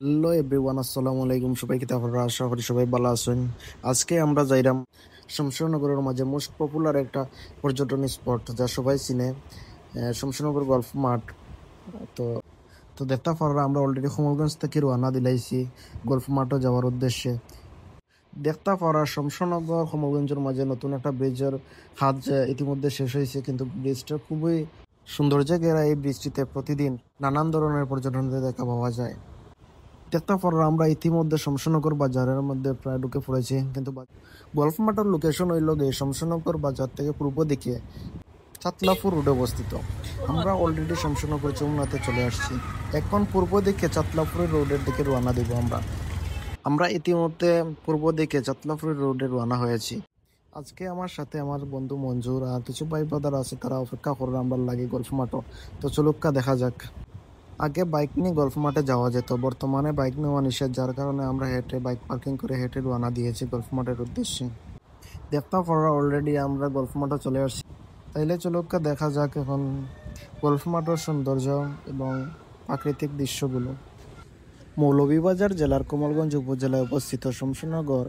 Hello everyone, আসসালামু আলাইকুম। সবাই কি তারপর আশা করি সবাই ভালো আছেন। আজকে আমরা যাইরাম শমশেরনগরের মাঝে মোস্ট পপুলার একটা পর্যটন স্পট যা সবাই চিনে, শমশেরনগর গল্ফ মাঠ। তো তো দেখতে পাররা আমরা অলরেডি কমলগঞ্জ থেকে রওনা দিলাইছি গল্ফ মাঠে যাওয়ার উদ্দেশ্যে। দেখতে পারা শমশেরনগর কমলগঞ্জের মাঝে নতুন একটা ব্রিজের কাজ ইতিমধ্যে শেষ হয়েছে, কিন্তু ব্রিজটা খুবই সৌন্দর্য ঘেরা। এই ব্রিজটিতে প্রতিদিন নানান ধরনের পর্যটনদের দেখা পাওয়া যায়। দেখতে পারলাম আমরা ইতিমধ্যে শমশেরনগর বাজারের মধ্যে প্রায় ঢুকে পড়েছি, কিন্তু গল্ফ মাঠের লোকেশন হইল গিয়ে শমশেরনগর বাজার থেকে পূর্ব দিকে চাতলাপুর রোডে অবস্থিত। আমরা অলরেডি শমশেরনগর যমুনাতে চলে আসছি। এখন পূর্ব দিকে চাতলাপুরের রোডের দিকে রওনা দিব আমরা। আমরা ইতিমধ্যে পূর্ব দিকে চাতলাপুরের রোডে রওনা হয়েছি। আজকে আমার সাথে আমার বন্ধু মঞ্জুর আর কিছু ভাই ব্রাদার আছে, তারা অপেক্ষা করে আমরা লাগে গল্ফ মাঠও। তো চলুক্কা দেখা যাক। আগে বাইক নিয়ে গল্ফ মাঠে যাওয়া যেত, বর্তমানে বাইক নেওয়া নিষেধ, যার কারণে আমরা হেঁটে বাইক পার্কিং করে হেঁটে রওনা দিয়েছি গল্ফ মাঠের উদ্দেশ্যে। দেখতে পারা অলরেডি আমরা গল্ফ মাঠে চলে আসছি। তাইলে চলুকা দেখা যাক এখন গল্ফ মাঠের সৌন্দর্য এবং প্রাকৃতিক দৃশ্যগুলো। মৌলভীবাজার জেলার কমলগঞ্জ উপজেলায় অবস্থিত শমশেরনগর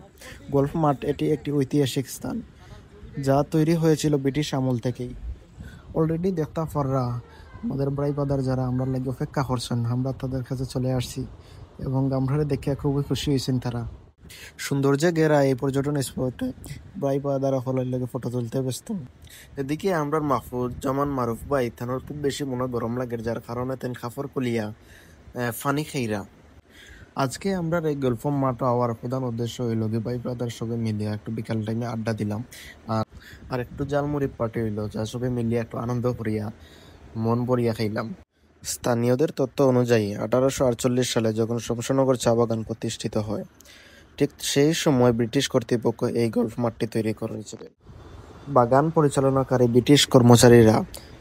গল্ফ মাঠ এটি একটি ঐতিহাসিক স্থান, যা তৈরি হয়েছিল ব্রিটিশ আমল থেকেই। অলরেডি দেখতে পাররা আমাদের ব্রাই বাদার যারা আমরা লাগে অপেক্ষা করছেন, আমরা তাদের কাছে চলে আসছি এবং আমরা দেখে খুবই খুশি হয়েছেন। তারা সৌন্দর্যে ঘেরা এই পর্যটন স্পটে ব্রাই বাদার হলের লাগে ফটো তুলতে ব্যস্ত। এদিকে আমরা মাহফুজ জামান মারুফ ভাই থানোর খুব বেশি মনে গরম লাগে, যার কারণে তেন খাফর কলিয়া ফানি খেইরা। আজকে আমরা এই গল্ফ মাঠ হওয়ার প্রধান উদ্দেশ্য হইল কি ভাই ব্রাদার সঙ্গে মিলিয়ে একটু বিকাল টাইমে আড্ডা দিলাম, আর আর একটু জালমুড়ি পার্টি হইলো, যা সবাই মিলিয়ে একটু আনন্দ করিয়া মন ভরিয়া খাইলাম। স্থানীয়দের তথ্য অনুযায়ী 1848 সালে যখন শমশেরনগর চা বাগান প্রতিষ্ঠিত হয়, ঠিক সেই সময় ব্রিটিশ কর্তৃপক্ষ এই গল্ফ মাঠটি তৈরি করেছিল। বাগান পরিচালনাকারী ব্রিটিশ কর্মচারীরা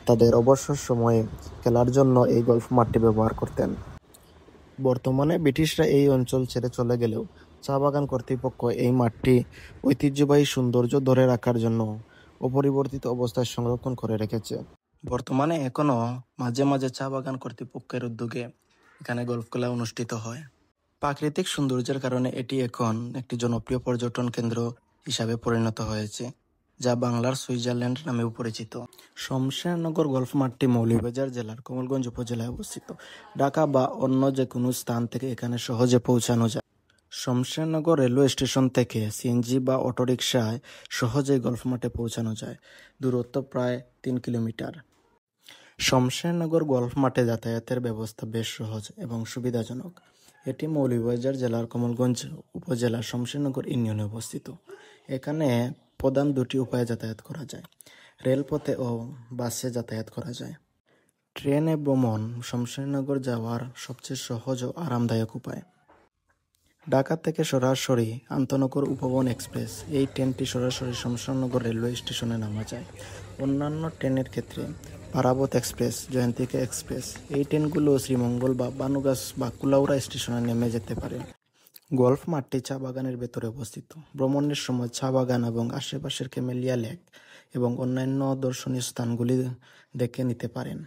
তাদের অবসর সময়ে খেলার জন্য এই গল্ফ মাঠটি ব্যবহার করতেন। বর্তমানে ব্রিটিশরা এই অঞ্চল ছেড়ে চলে গেলেও চা বাগান কর্তৃপক্ষ এই মাঠটি ঐতিহ্যবাহী সৌন্দর্য ধরে রাখার জন্য অপরিবর্তিত অবস্থায় সংরক্ষণ করে রেখেছে। বর্তমানে এখনো মাঝে মাঝে চা বাগান কর্তৃপক্ষের উদ্যোগে এখানে গল্ফ খেলা অনুষ্ঠিত হয়। প্রাকৃতিক সৌন্দর্যের কারণে এটি এখন একটি জনপ্রিয় পর্যটন কেন্দ্র হিসাবে পরিণত হয়েছে, যা বাংলার সুইজারল্যান্ড নামেও পরিচিত। শমশেরনগর গল্ফ মাঠটি মৌলভীবাজার জেলার কমলগঞ্জ উপজেলায় অবস্থিত। ঢাকা বা অন্য যে কোনো স্থান থেকে এখানে সহজে পৌঁছানো যায়। শমশেরনগর রেলওয়ে স্টেশন থেকে সিএনজি বা অটোরিকশায় সহজেই গল্ফ মাঠে পৌঁছানো যায়। দূরত্ব প্রায় 3 কিলোমিটার। শমশেরনগর গল্ফ মাঠে যাতায়াতের ব্যবস্থা বেশ সহজ এবং সুবিধাজনক। এটি মৌলভীবাজার জেলার কমলগঞ্জ উপজেলার শমশেরনগর ইউনিয়নে অবস্থিত। এখানে প্রধান দুটি উপায়ে যাতায়াত করা যায়: রেলপথে ও বাসে যাতায়াত করা যায়। ট্রেনে ভ্রমণ শমশেরনগর যাওয়ার সবচেয়ে সহজ ও আরামদায়ক উপায়। ঢাকা থেকে সরাসরি আন্তনগর উপবন এক্সপ্রেস, এই ট্রেনটি সরাসরি শমশেরনগর রেলওয়ে স্টেশনে নামা যায়। অন্যান্য ট্রেনের ক্ষেত্রে পারাবত এক্সপ্রেস, জয়ন্তিকা এক্সপ্রেস, এই ট্রেনগুলো শ্রীমঙ্গল বা বানুগাছ বা কুলাউড়া স্টেশনে নেমে যেতে পারে। গল্ফ মাঠটি চা বাগানের ভেতরে অবস্থিত। ভ্রমণের সময় চা বাগান এবং আশেপাশের ক্যামেলিয়া লেক এবং অন্যান্য দর্শনীয় স্থানগুলি দেখে নিতে পারেন।